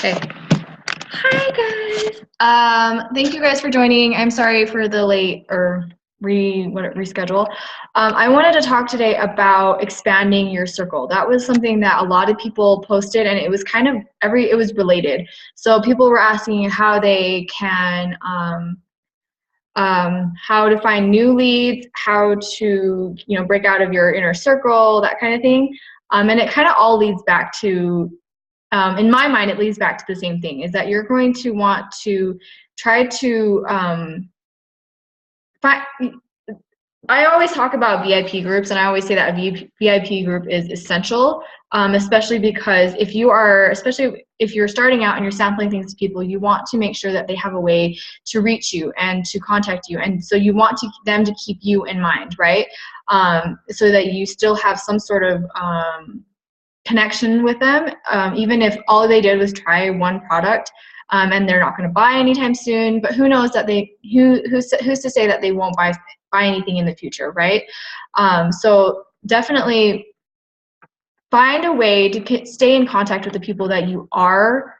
Okay. Hi guys. Thank you guys for joining. I'm sorry for the late or reschedule. I wanted to talk today about expanding your circle. That was something that a lot of people posted, and it was kind of it was related. So people were asking how they can how to find new leads, how to break out of your inner circle, that kind of thing. And it kind of all leads back to in my mind, it leads back to the same thing, is that you're going to want to try to find. I always talk about VIP groups, and I always say that a VIP group is essential, especially because especially if you're starting out and you're sampling things to people, you want to make sure that they have a way to reach you and to contact you, and so you want them to keep you in mind, right? So that you still have some sort of connection with them, even if all they did was try one product, and they're not going to buy anytime soon. But who knows that who's to say that they won't buy anything in the future, right? So definitely find a way to stay in contact with the people that you are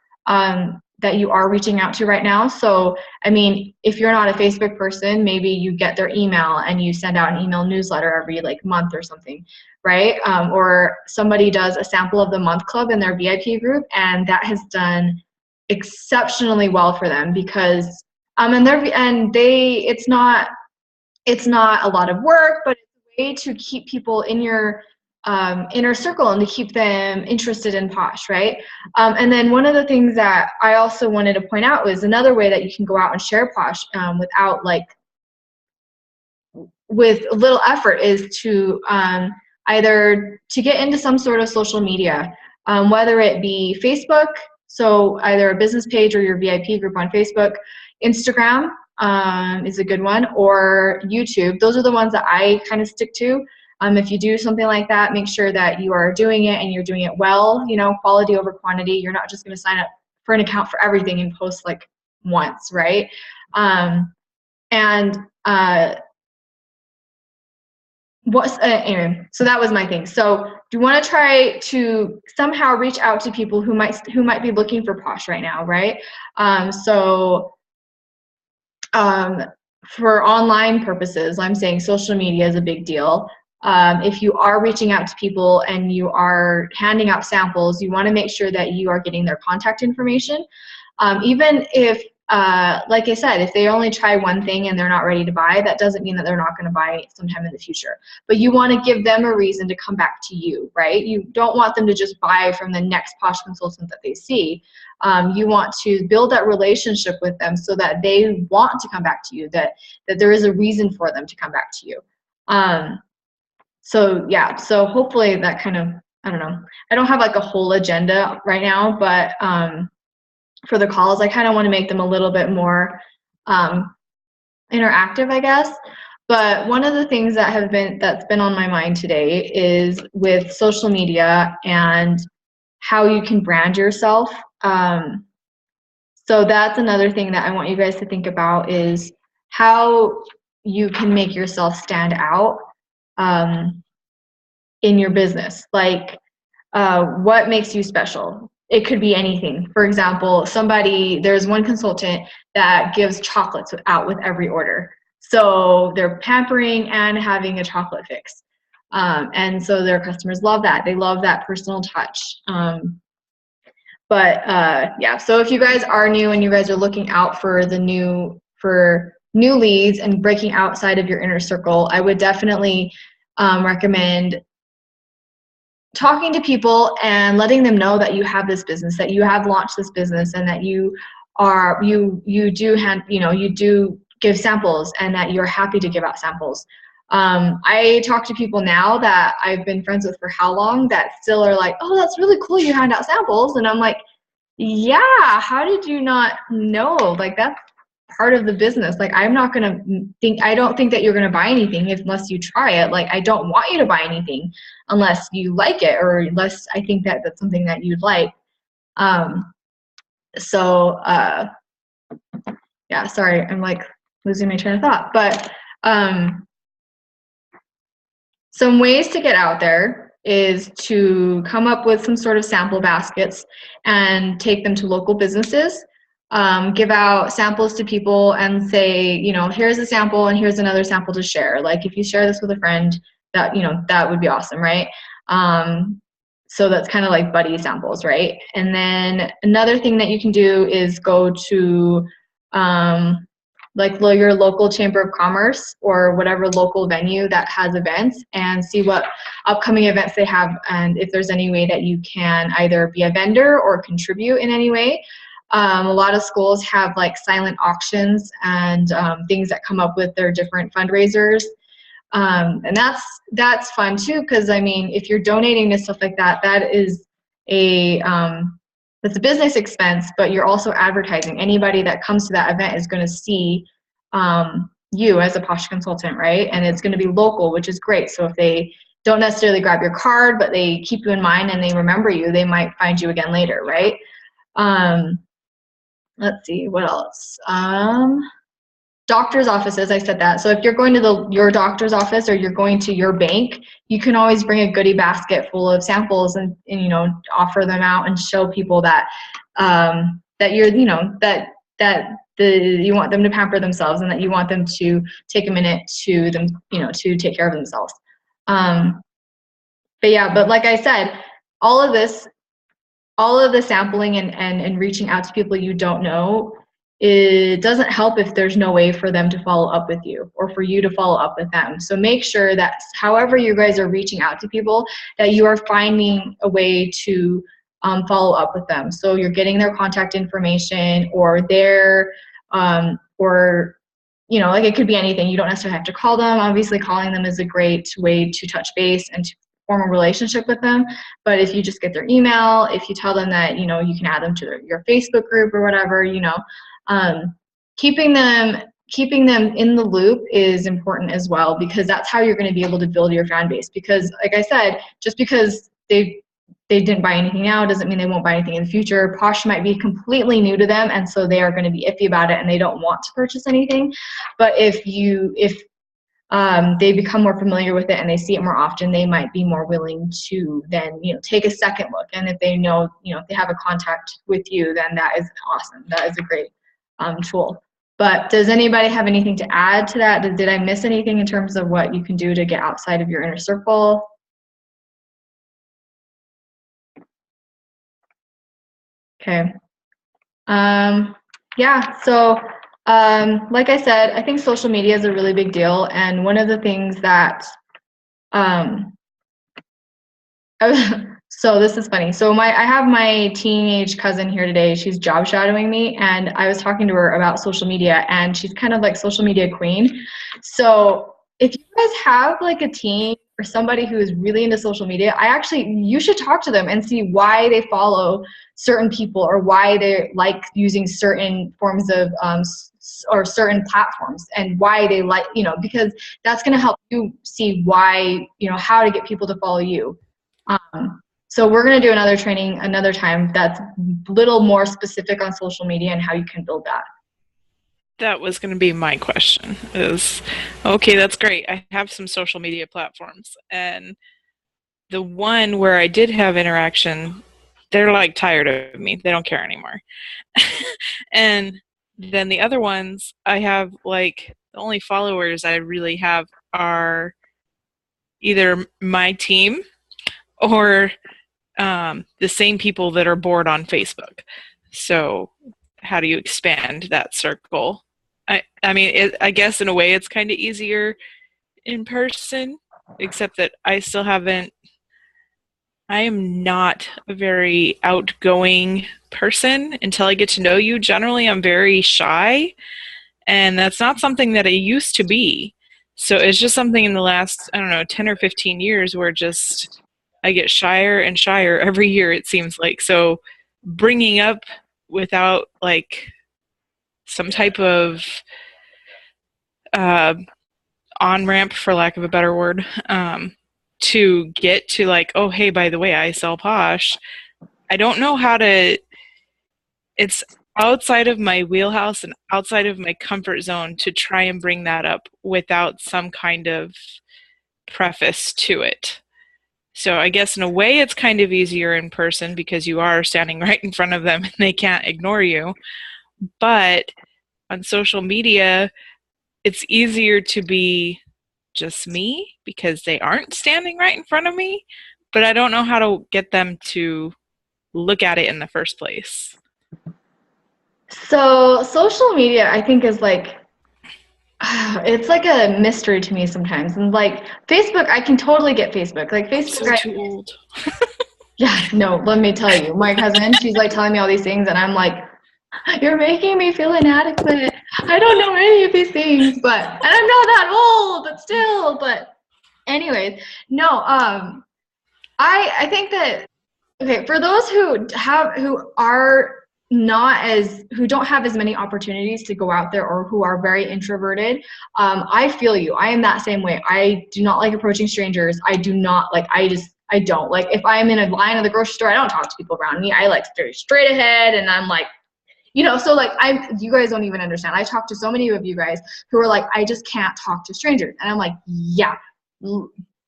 reaching out to right now. So, I mean, if you're not a Facebook person, maybe you get their email and you send out an email newsletter every month or something, right? Or somebody does a sample of the month club in their VIP group, and that has done exceptionally well for them because it's not a lot of work, but it's a way to keep people in your inner circle and to keep them interested in Posh, right? And then one of the things that I also wanted to point out was another way that you can go out and share Posh with little effort is to either to get into some sort of social media, whether it be Facebook, so either a business page or your VIP group on Facebook, Instagram is a good one, or YouTube. Those are the ones that I kind of stick to. If you do something like that, make sure that you are doing it and you're doing it well, quality over quantity. You're not just going to sign up for an account for everything and post once, right? Anyway, so that was my thing. So you want to try to somehow reach out to people who might be looking for Posh right now, right? For online purposes, I'm saying social media is a big deal. If you are reaching out to people and you are handing out samples, you want to make sure that you are getting their contact information. Even if, like I said, if they only try one thing and they're not ready to buy, that doesn't mean that they're not going to buy sometime in the future. But you want to give them a reason to come back to you, right? You don't want them to just buy from the next Posh consultant that they see. You want to build that relationship with them so that they want to come back to you, that there is a reason for them to come back to you. So yeah, so hopefully that kind of, I don't know. I don't have a whole agenda right now, but for the calls, I kind of want to make them a little bit more interactive, I guess. But one of the things that's been on my mind today is with social media and how you can brand yourself. So that's another thing that I want you guys to think about, is how you can make yourself stand out in your business. What makes you special? It could be anything. For example, there's one consultant that gives chocolates out with every order. So they're pampering and having a chocolate fix. And so their customers love that. They love that personal touch. Yeah, so if you guys are new and you guys are looking out for new leads and breaking outside of your inner circle, I would definitely recommend talking to people and letting them know that you have this business, that you have launched this business, and that you do give samples, and that you're happy to give out samples. I talk to people now that I've been friends with for how long that still are like, oh, that's really cool, you hand out samples. And I'm like, yeah, how did you not know? That's part of the business. I don't think that you're going to buy anything unless you try it. I don't want you to buy anything unless you like it, or unless I think that that's something that you'd like. Yeah, sorry, I'm losing my train of thought. But some ways to get out there is to come up with some sort of sample baskets and take them to local businesses. Give out samples to people and say, here's a sample and here's another sample to share. Like if you share this with a friend, that would be awesome, right? So that's kind of like buddy samples, right? And then another thing that you can do is go to like your local chamber of commerce or whatever local venue that has events and see what upcoming events they have and if there's any way that you can either be a vendor or contribute in any way. A lot of schools have like silent auctions and things that come up with their different fundraisers. And that's fun too, because I mean, if you're donating to stuff like that, that is that's a business expense, but you're also advertising. Anybody that comes to that event is going to see you as a Posh consultant, right? And it's going to be local, which is great. So if they don't necessarily grab your card, but they keep you in mind and they remember you, they might find you again later, right? Let's see, what else? Doctor's offices, I said that. So if you're going to your doctor's office or you're going to your bank, you can always bring a goodie basket full of samples and offer them out and show people that that you're you want them to pamper themselves and that you want them to take a minute to take care of themselves. But like I said, all of the sampling and reaching out to people you don't know, it doesn't help if there's no way for them to follow up with you or for you to follow up with them. So make sure that however you guys are reaching out to people, that you are finding a way to follow up with them. So you're getting their contact information or like it could be anything. You don't necessarily have to call them. Obviously, calling them is a great way to touch base and to form a relationship with them. But if you just get their email, if you tell them that, you can add them to your Facebook group or whatever, keeping them in the loop is important as well, because that's how you're going to be able to build your fan base. Because like I said, just because they didn't buy anything now doesn't mean they won't buy anything in the future. Posh might be completely new to them, and so they are going to be iffy about it and they don't want to purchase anything. But if they become more familiar with it and they see it more often, they might be more willing to then take a second look. And if they know if they have a contact with you, then that is awesome. That is a great tool. But does anybody have anything to add to that? Did I miss anything in terms of what you can do to get outside of your inner circle? Okay. So like I said, I think social media is a really big deal. And one of the things that so this is funny. So I have my teenage cousin here today. She's job shadowing me, and I was talking to her about social media, and she's kind of like social media queen. So if you guys have like a teen or somebody who is really into social media, you should talk to them and see why they follow certain people or why they like using certain forms of or certain platforms and why they like, because that's going to help you see why, how to get people to follow you. So we're going to do another training another time that's a little more specific on social media and how you can build that. That was going to be my question is, okay, that's great. I have some social media platforms, and the one where I did have interaction, they're like tired of me. They don't care anymore. And then the other ones, I have like the only followers I really have are either my team or the same people that are bored on Facebook. So how do you expand that circle? I mean, I guess in a way it's kind of easier in person, except that I am not a very outgoing person until I get to know you. Generally, I'm very shy, and that's not something that I used to be. So it's just something in the last, 10 or 15 years where just I get shyer and shyer every year, it seems like. So bringing up without like some type of on-ramp, for lack of a better word, to get to like, oh, hey, by the way, I sell Posh. I don't know how to, it's outside of my wheelhouse and outside of my comfort zone to try and bring that up without some kind of preface to it. So I guess in a way it's kind of easier in person because you are standing right in front of them and they can't ignore you. But on social media, it's easier to be just me because they aren't standing right in front of me, but I don't know how to get them to look at it in the first place. So social media, I think, is like, it's like a mystery to me sometimes. And like Facebook, I can totally get Facebook. Like I'm Facebook, so too old. yeah, no, let me tell you, my cousin, she's like telling me all these things, and I'm like, you're making me feel inadequate. I don't know any of these things, but, and I'm not that old, but still, but anyways, no, I think that, okay, for those who are not as, who don't have as many opportunities to go out there, or who are very introverted, I feel you. I am that same way. I do not like approaching strangers. I do not like, I don't like, if I'm in a line at the grocery store, I don't talk to people around me. I like stay straight ahead, and I'm like, so like you guys don't even understand. I talk to so many of you guys who are like, I just can't talk to strangers. And I'm like, yeah,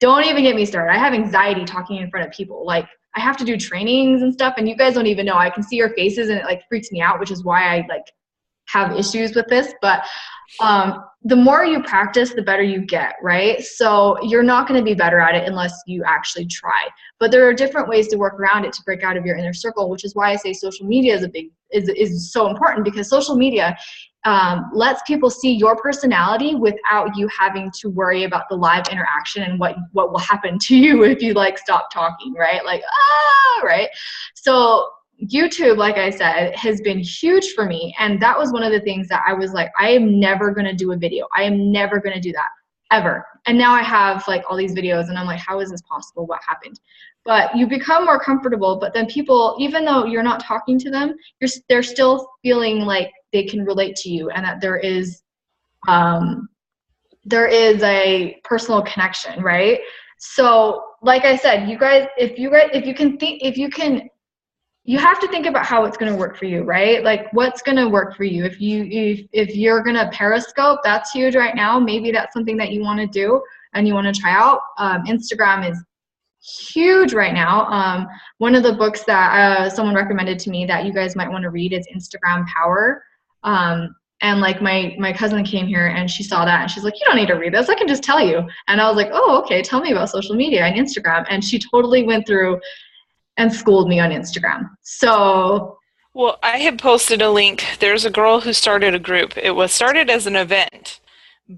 don't even get me started. I have anxiety talking in front of people. Like, I have to do trainings and stuff, and you guys don't even know. I can see your faces, and it like freaks me out, which is why I like have issues with this. But the more you practice, the better you get, right? So you're not going to be better at it unless you actually try. But there are different ways to work around it to break out of your inner circle, which is why I say social media is so important, because social media lets people see your personality without you having to worry about the live interaction and what will happen to you if you like stop talking, right? Like, right? So YouTube, like I said, has been huge for me. And that was one of the things that I was like, I am never going to do a video. I am never going to do that ever. And now I have like all these videos, and I'm like, how is this possible? What happened? But you become more comfortable, but then people, even though you're not talking to them, they're still feeling like they can relate to you, and that there is a personal connection, right? So like I said, you guys, if you have to think about how it's going to work for you, right? Like, what's going to work for you. If you're going to Periscope, that's huge right now. Maybe that's something that you want to do and you want to try out. Instagram is huge right now. One of the books that someone recommended to me that you guys might want to read is Instagram Power. And like my cousin came here and she saw that and she's like, you don't need to read this. I can just tell you. And I was like, oh, okay. Tell me about social media and Instagram. And she totally went through and schooled me on Instagram. So, Well, I had posted a link. There's a girl who started a group. It was started as an event,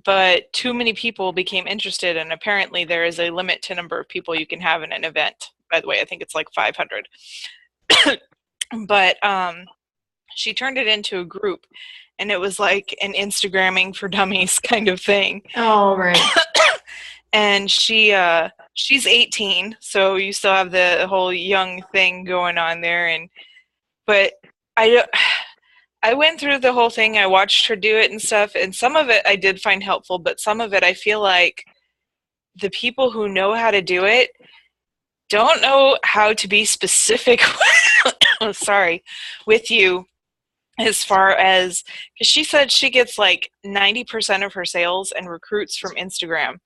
but too many people became interested, and apparently there is a limit to number of people you can have in an event. By the way, I think it's like 500. But she turned it into a group, and it was like an Instagramming for dummies kind of thing. oh, right. And she's 18, so you still have the whole young thing going on there. But I went through the whole thing. I watched her do it and stuff, and some of it I did find helpful, but some of it I feel like the people who know how to do it don't know how to be specific with you, as far as, because she said she gets like 90% of her sales and recruits from Instagram.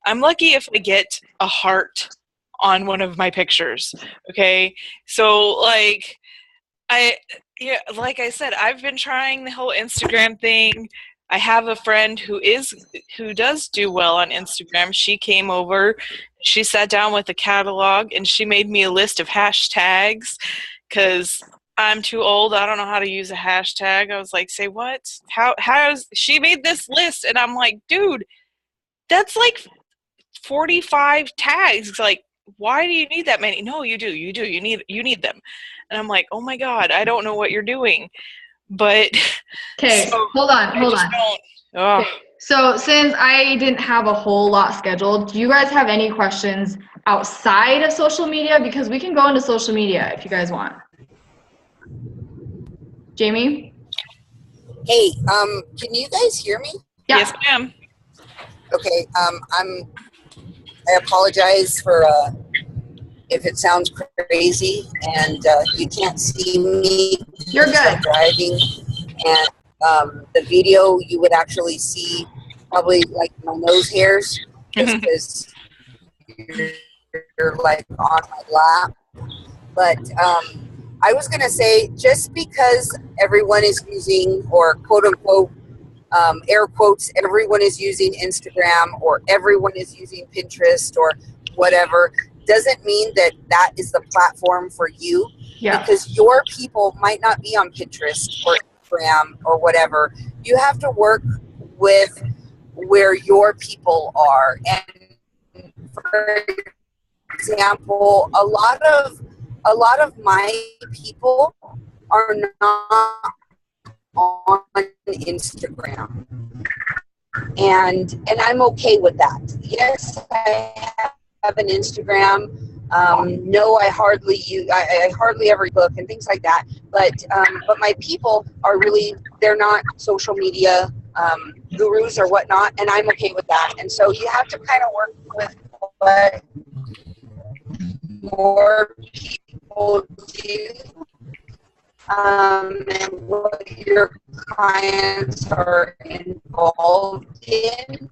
I'm lucky if I get a heart on one of my pictures. Okay. So like, like I said, I've been trying the whole Instagram thing. I have a friend who does do well on Instagram. She came over, she sat down with a catalog, and she made me a list of hashtags, because I'm too old. I don't know how to use a hashtag. I was like, say what? How's she made this list? And I'm like, dude, that's like 45 tags. Like, why do you need that many? No, you do. You need them. And I'm like, oh my God, I don't know what you're doing. But okay, so hold on. Okay. So since I didn't have a whole lot scheduled, do you guys have any questions outside of social media? Because we can go into social media if you guys want. Jamie? Hey, can you guys hear me? Yeah. Yes, ma'am. Okay, I apologize for if it sounds crazy and you can't see me. You're good. I'm driving, and the video you would actually see probably like my nose hairs, just because like on my lap. But I was going to say, just because everyone is using, or quote unquote, air quotes, everyone is using Instagram or everyone is using Pinterest or whatever, doesn't mean that that is the platform for you. Yeah. Because your people might not be on Pinterest or Instagram or whatever. You have to work with where your people are. And for example, a lot of my people are not on Instagram, and I'm okay with that. Yes, I have an Instagram. No, I hardly use. I hardly ever book and things like that. But my people are really, they're not social media gurus or whatnot, and I'm okay with that. And so you have to kind of work with what more people do, and what your clients are involved in.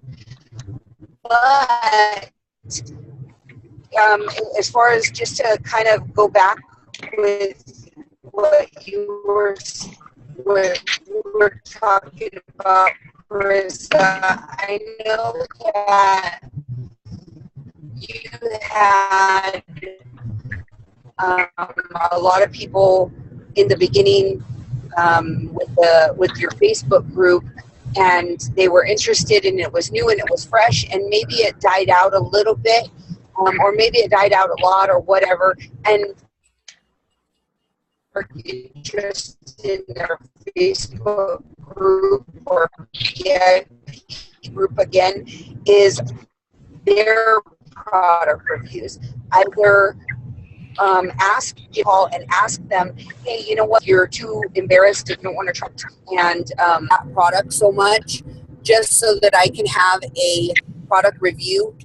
But as far as just to kind of go back with what you were talking about, Marissa, I know that you had a lot of people in the beginning with your Facebook group, and they were interested, and it was new and it was fresh, and maybe it died out a little bit, or maybe it died out a lot or whatever, and are interested in their Facebook group or VIP group again, is their product reviews. Either call and ask them, hey, you know what, you're too embarrassed, you don't want to try and that product so much, just so that I can have a product review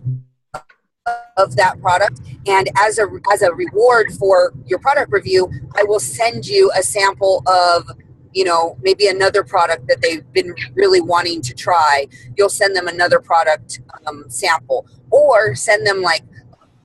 of that product, and as a reward for your product review, I will send you a sample of, you know, maybe another product that they've been really wanting to try. You'll send them another product sample, or send them like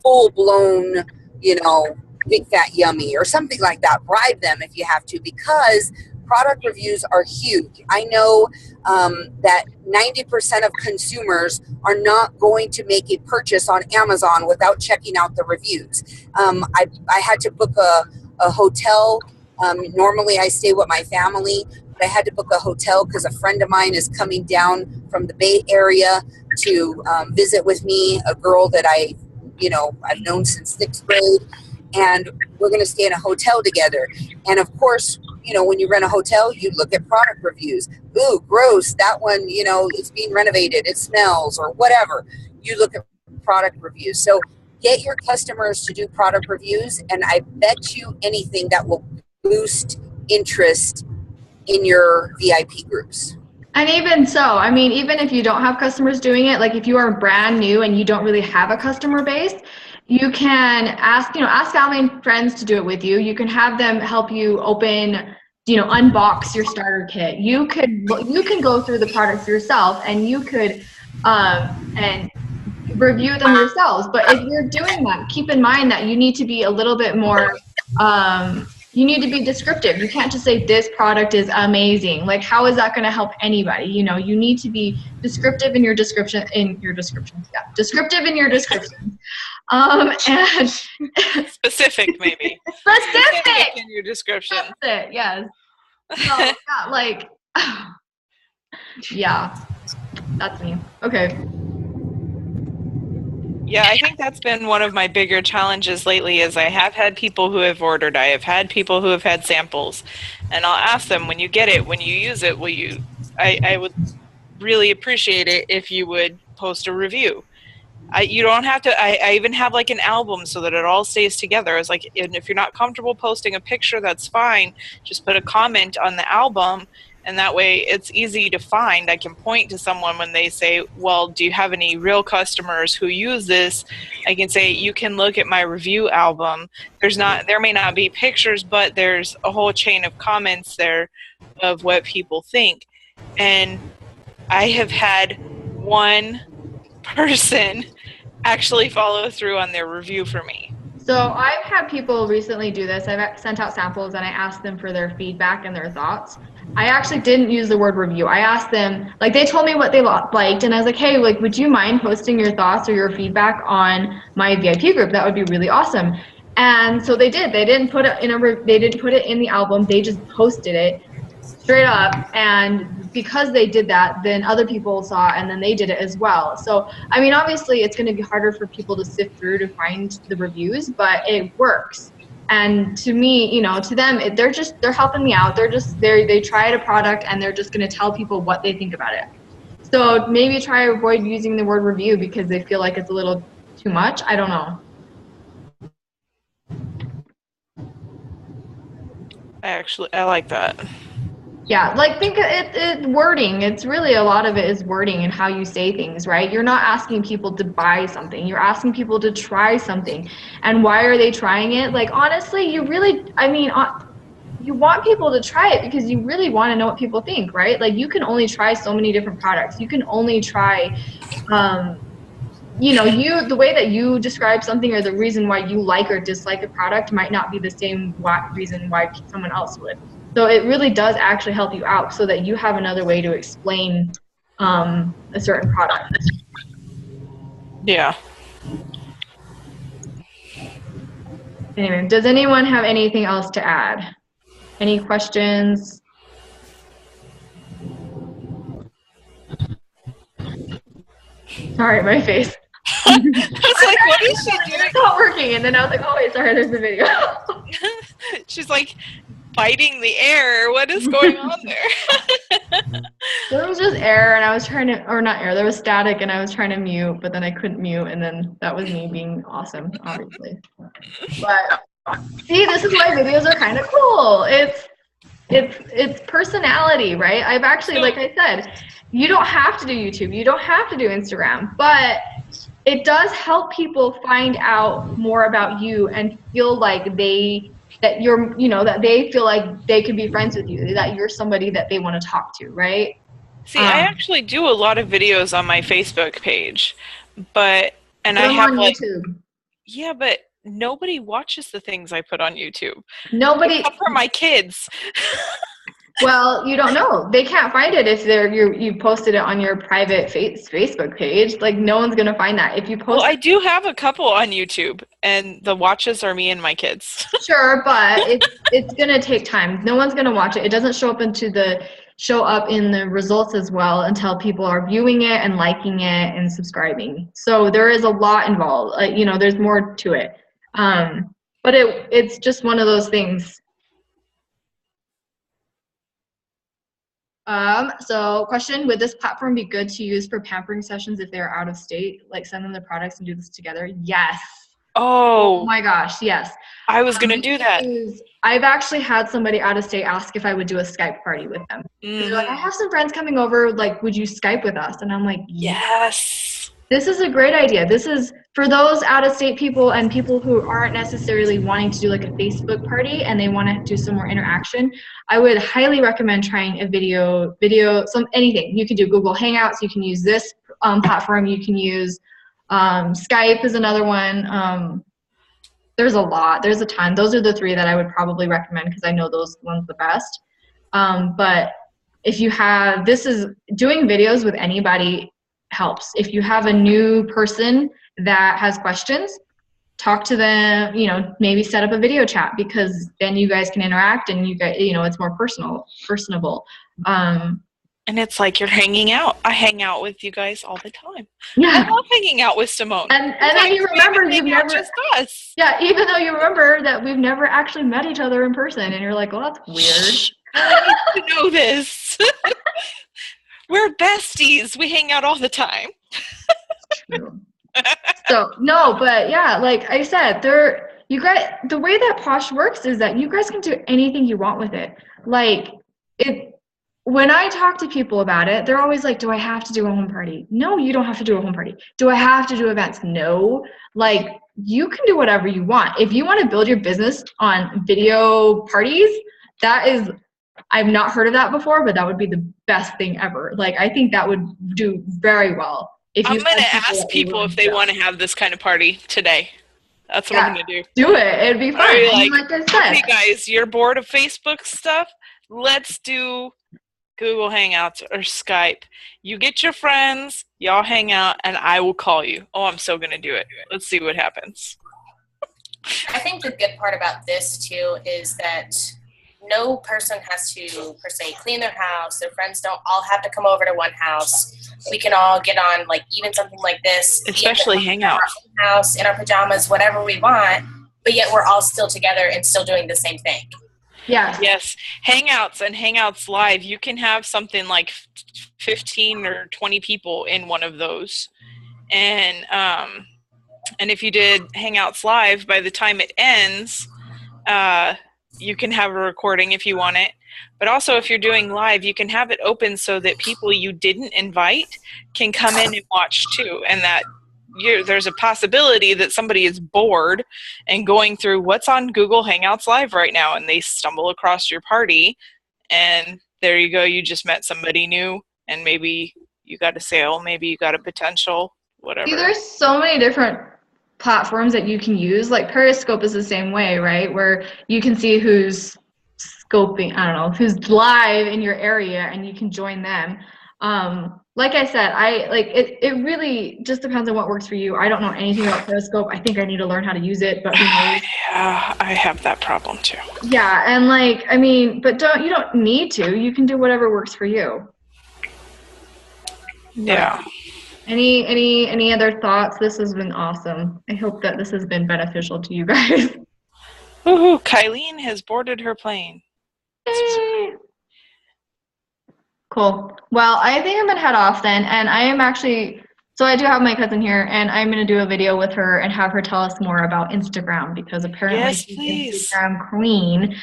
full blown, you know, big fat yummy or something like that. Bribe them if you have to, because product reviews are huge. I know that 90% of consumers are not going to make a purchase on Amazon without checking out the reviews. I had to book a hotel. Normally I stay with my family, but I had to book a hotel because a friend of mine is coming down from the Bay Area to visit with me, a girl that I've known since 6th grade, and we're going to stay in a hotel together. And of course, you know, when you rent a hotel, you look at product reviews. Ooh, gross, that one, you know, it's being renovated, it smells, or whatever. You look at product reviews. So get your customers to do product reviews, and I bet you anything that will boost interest in your VIP groups. And even so, I mean, even if you don't have customers doing it, like if you are brand new and you don't really have a customer base, you can ask family and friends to do it with you. You can have them help you open, unbox your starter kit. You can go through the products yourself, and you could and review them yourselves. But if you're doing that, keep in mind that you need to be a little bit more you need to be descriptive. You can't just say this product is amazing. Like, how is that going to help anybody? You need to be descriptive in your descriptions. Yeah, descriptive in your descriptions. And specific, maybe. Specific in your description. That's it. Yes. So, yeah, like, yeah, that's me. Okay. Yeah, I think that's been one of my bigger challenges lately. Is I have had people who have ordered, I have had people who have had samples, and I'll ask them, when you get it, when you use it, I would really appreciate it if you would post a review. You don't have to, I even have like an album so that it all stays together. It's like, and if you're not comfortable posting a picture, that's fine. Just put a comment on the album, and that way it's easy to find. I can point to someone when they say, well, do you have any real customers who use this? I can say, you can look at my review album. There may not be pictures, but there's a whole chain of comments there of what people think. And I have had one person actually follow through on their review for me. So I've had people recently do this. I've sent out samples and I asked them for their feedback and their thoughts. I actually didn't use the word review. I asked them, like, they told me what they liked, and I was like, hey, like, would you mind posting your thoughts or your feedback on my VIP group? That would be really awesome. And so they did. They didn't put it in the album. They just posted it straight up, and because they did that, then other people saw and then they did it as well. So I mean, obviously it's going to be harder for people to sift through to find the reviews, but it works. And to me, you know, to them, they're helping me out. They tried a product and they're just going to tell people what they think about it. So maybe try to avoid using the word review because they feel like it's a little too much. I don't know. I like that. Yeah, like think it wording. It's really a lot of it is wording and how you say things, right? You're not asking people to buy something. You're asking people to try something. And why are they trying it? Like, honestly, you want people to try it because you really want to know what people think, right? Like, you can only try so many different products. You can only try, the way that you describe something or the reason why you like or dislike a product might not be the same reason why someone else would. So it really does actually help you out so that you have another way to explain a certain product. Yeah. Anyway, does anyone have anything else to add? Any questions? Sorry, my face. I was like, what is she doing? It's not working. And then I was like, oh, wait, sorry, there's the video. She's like biting the air. What is going on there? There was just air and I was trying to, or not air, there was static and I was trying to mute, but then I couldn't mute, and then that was me being awesome, obviously. But see, this is why videos are kind of cool. It's personality, right? I've actually, like I said, you don't have to do YouTube, you don't have to do Instagram, but it does help people find out more about you and feel like that they feel like they could be friends with you, that you're somebody that they want to talk to, right? See, I actually do a lot of videos on my Facebook page, but I have on like YouTube. Yeah, but nobody watches the things I put on YouTube. Nobody, except for my kids. well, you don't know. They can't find it if you posted it on your private Facebook page. Like, no one's gonna find that if you post. Well, I do have a couple on YouTube, and the watches are me and my kids. Sure, but it's gonna take time. No one's gonna watch it. It doesn't show up in the results as well until people are viewing it and liking it and subscribing. So there is a lot involved. There's more to it. But it's just one of those things. So question, would this platform be good to use for pampering sessions if they're out of state? Like, send them the products and do this together? Yes. Oh my gosh, yes. I was going to do that. I've actually had somebody out of state ask if I would do a Skype party with them. They're like, I have some friends coming over, like, would you Skype with us? And I'm like, yes. This is a great idea. This is for those out-of-state people and people who aren't necessarily wanting to do like a Facebook party and they want to do some more interaction. I would highly recommend trying a video, anything. You can do Google Hangouts. You can use this platform. You can use Skype is another one. There's a lot. There's a ton. Those are the three that I would probably recommend because I know those ones the best. But if you have, doing videos with anybody helps. If you have a new person that has questions, talk to them, maybe set up a video chat because then you guys can interact and it's more personable. And it's like you're hanging out. I hang out with you guys all the time. Yeah. I love hanging out with Simone. And then you remember you've never just us. Yeah, even though you remember that we've never actually met each other in person and you're like, well, that's weird. I need to know this. We're besties. We hang out all the time. True. So, no, but yeah, like I said, the way that Posh works is that you guys can do anything you want with it. Like, when I talk to people about it, they're always like, do I have to do a home party? No, you don't have to do a home party. Do I have to do events? No. Like, you can do whatever you want. If you want to build your business on video parties, I've not heard of that before, but that would be the best thing ever. Like, I think that would do very well. if I'm you going find to ask that you're people willing if to they go. want to have this kind of party today. That's what I'm going to do. Do it. It'd be fun. I'll be I mean, like, like I said, okay, guys, you're bored of Facebook stuff? Let's do Google Hangouts or Skype. You get your friends, y'all hang out, and I will call you. Oh, I'm so going to do it. Let's see what happens. I think the good part about this, too, is that no person has to, per se, clean their house. Their friends don't all have to come over to one house. We can all get on, like, even something like this. Especially Hangouts. House, in our pajamas, whatever we want, but yet we're all still together and still doing the same thing. yeah. Yes. Hangouts and Hangouts Live, you can have something like 15 or 20 people in one of those. And if you did Hangouts Live, by the time it ends, you can have a recording if you want it. But also, if you're doing live, you can have it open so that people you didn't invite can come in and watch too. And that there's a possibility that somebody is bored and going through what's on Google Hangouts Live right now, and they stumble across your party, and there you go. You just met somebody new, and maybe you got a sale, maybe you got a potential, whatever. See, there's so many different platforms that you can use. Like Periscope is the same way, right? Where you can see who's scoping, I don't know, who's live in your area, and you can join them. Like I said, it really just depends on what works for you. I don't know anything about Periscope. I think I need to learn how to use it, but who knows? Yeah, I have that problem too. Yeah, and like, I mean, but you don't need to. You can do whatever works for you. Yeah. Any other thoughts? This has been awesome. I hope that this has been beneficial to you guys. Woohoo, Kylene has boarded her plane. Yay. Cool. Well, I think I'm gonna head off then, and I am actually, so I do have my cousin here, and I'm gonna do a video with her and have her tell us more about Instagram, because apparently Yes, she's please. Instagram queen.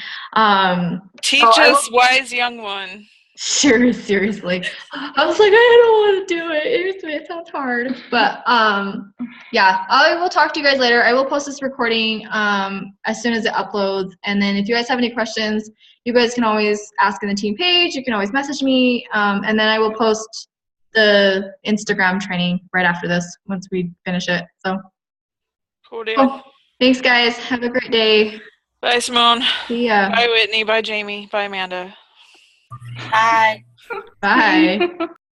Teach us, wise young one. Seriously. I was like, I don't want to do it. It sounds hard. But yeah, I will talk to you guys later. I will post this recording as soon as it uploads. And then if you guys have any questions, you guys can always ask in the team page. You can always message me. And then I will post the Instagram training right after this once we finish it. So Cool deal. cool. Thanks, guys. Have a great day. Bye, Simone. See ya. Bye, Whitney. Bye, Jamie. Bye, Amanda. Bye. Bye.